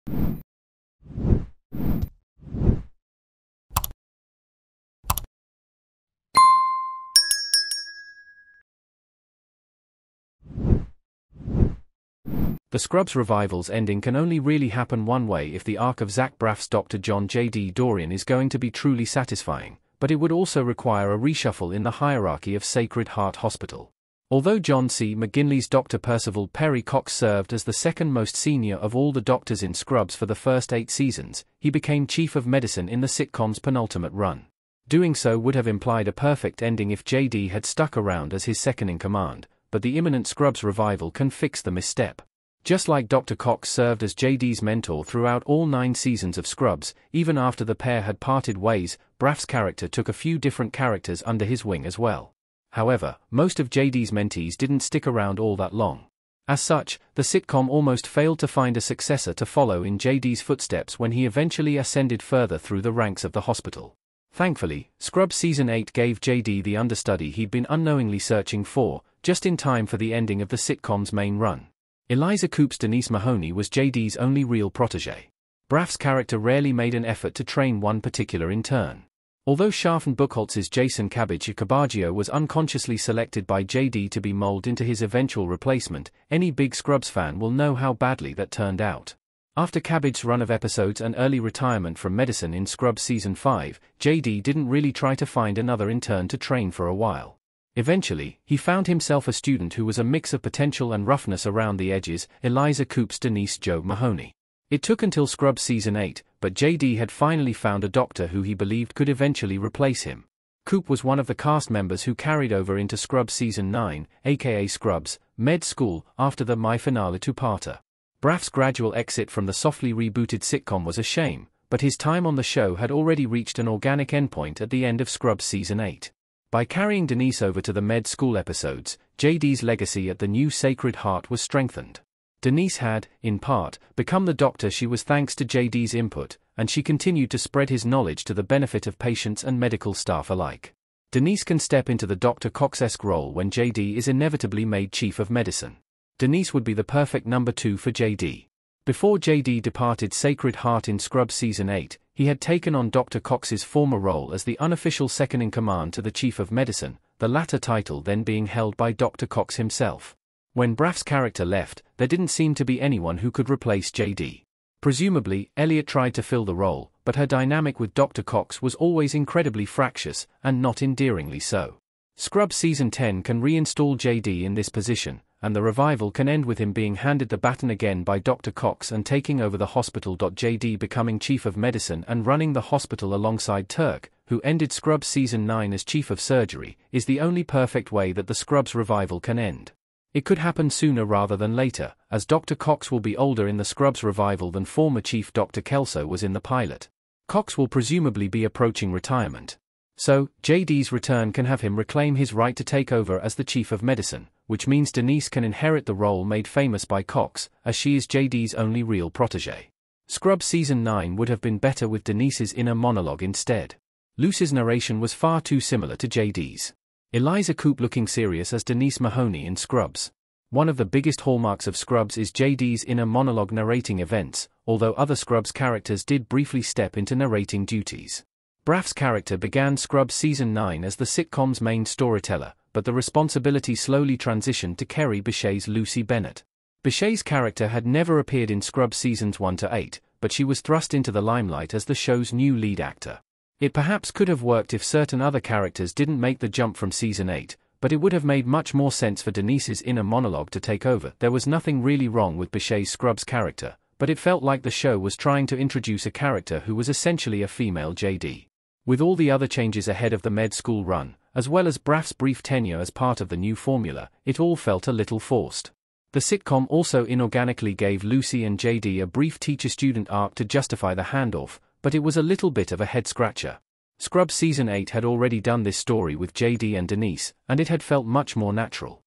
The Scrubs revival's ending can only really happen one way if the arc of Zach Braff's Dr. John J.D. Dorian is going to be truly satisfying, but it would also require a reshuffle in the hierarchy of Sacred Heart Hospital. Although John C. McGinley's Dr. Percival Perry Cox served as the second most senior of all the doctors in Scrubs for the first 8 seasons, he became chief of medicine in the sitcom's penultimate run. Doing so would have implied a perfect ending if J.D. had stuck around as his second-in-command, but the imminent Scrubs revival can fix the misstep. Just like Dr. Cox served as J.D.'s mentor throughout all 9 seasons of Scrubs, even after the pair had parted ways, Braff's character took a few different characters under his wing as well. However, most of J.D.'s mentees didn't stick around all that long. As such, the sitcom almost failed to find a successor to follow in J.D.'s footsteps when he eventually ascended further through the ranks of the hospital. Thankfully, Scrubs Season 8 gave J.D. the understudy he'd been unknowingly searching for, just in time for the ending of the sitcom's main run. Eliza Coupe's Denise Mahoney was J.D.'s only real protégé. Braff's character rarely made an effort to train one particular intern. Although Scharfen Buchholz's Jason Cabaggio was unconsciously selected by J.D. to be molded into his eventual replacement, any big Scrubs fan will know how badly that turned out. After Cabbage's run of episodes and early retirement from medicine in Scrubs Season 5, J.D. didn't really try to find another intern to train for a while. Eventually, he found himself a student who was a mix of potential and roughness around the edges, Eliza Coupe's Denise Jo Mahoney. It took until Scrubs Season 8, but J.D. had finally found a doctor who he believed could eventually replace him. Coupe was one of the cast members who carried over into Scrubs Season 9, aka Scrubs, Med School, after the finale two-parter. Braff's gradual exit from the softly rebooted sitcom was a shame, but his time on the show had already reached an organic endpoint at the end of Scrubs Season 8. By carrying Denise over to the Med School episodes, J.D.'s legacy at the new Sacred Heart was strengthened. Denise had, in part, become the doctor she was thanks to J.D.'s input, and she continued to spread his knowledge to the benefit of patients and medical staff alike. Denise can step into the Dr. Cox-esque role when J.D. is inevitably made chief of medicine. Denise would be the perfect number 2 for J.D. Before J.D. departed Sacred Heart in Scrubs Season 8, he had taken on Dr. Cox's former role as the unofficial second-in-command to the Chief of Medicine, the latter title then being held by Dr. Cox himself. When Braff's character left, there didn't seem to be anyone who could replace J.D. Presumably, Elliot tried to fill the role, but her dynamic with Dr. Cox was always incredibly fractious, and not endearingly so. Scrubs Season 10 can reinstall J.D. in this position, and the revival can end with him being handed the baton again by Dr. Cox and taking over the hospital. J.D. becoming chief of medicine and running the hospital alongside Turk, who ended Scrubs Season 9 as chief of surgery, is the only perfect way that the Scrubs revival can end. It could happen sooner rather than later, as Dr. Cox will be older in the Scrubs revival than former Chief Dr. Kelso was in the pilot. Cox will presumably be approaching retirement. So, J.D.'s return can have him reclaim his right to take over as the chief of medicine, which means Denise can inherit the role made famous by Cox, as she is J.D.'s only real protégé. Scrubs Season 9 would have been better with Denise's inner monologue instead. Luce's narration was far too similar to J.D.'s. Eliza Coupe looking serious as Denise Mahoney in Scrubs. One of the biggest hallmarks of Scrubs is J.D.'s inner monologue narrating events, although other Scrubs characters did briefly step into narrating duties. Braff's character began Scrubs Season 9 as the sitcom's main storyteller, but the responsibility slowly transitioned to Kerry Bishay's Lucy Bennett. Bishay's character had never appeared in Scrubs Seasons 1 to 8, but she was thrust into the limelight as the show's new lead actor. It perhaps could have worked if certain other characters didn't make the jump from Season 8, but it would have made much more sense for Denise's inner monologue to take over. There was nothing really wrong with Bishay's Scrubs character, but it felt like the show was trying to introduce a character who was essentially a female J.D. With all the other changes ahead of the med school run, as well as Braff's brief tenure as part of the new formula, it all felt a little forced. The sitcom also inorganically gave Lucy and J.D. a brief teacher-student arc to justify the handoff, but it was a little bit of a head-scratcher. Scrubs Season 8 had already done this story with J.D. and Denise, and it had felt much more natural.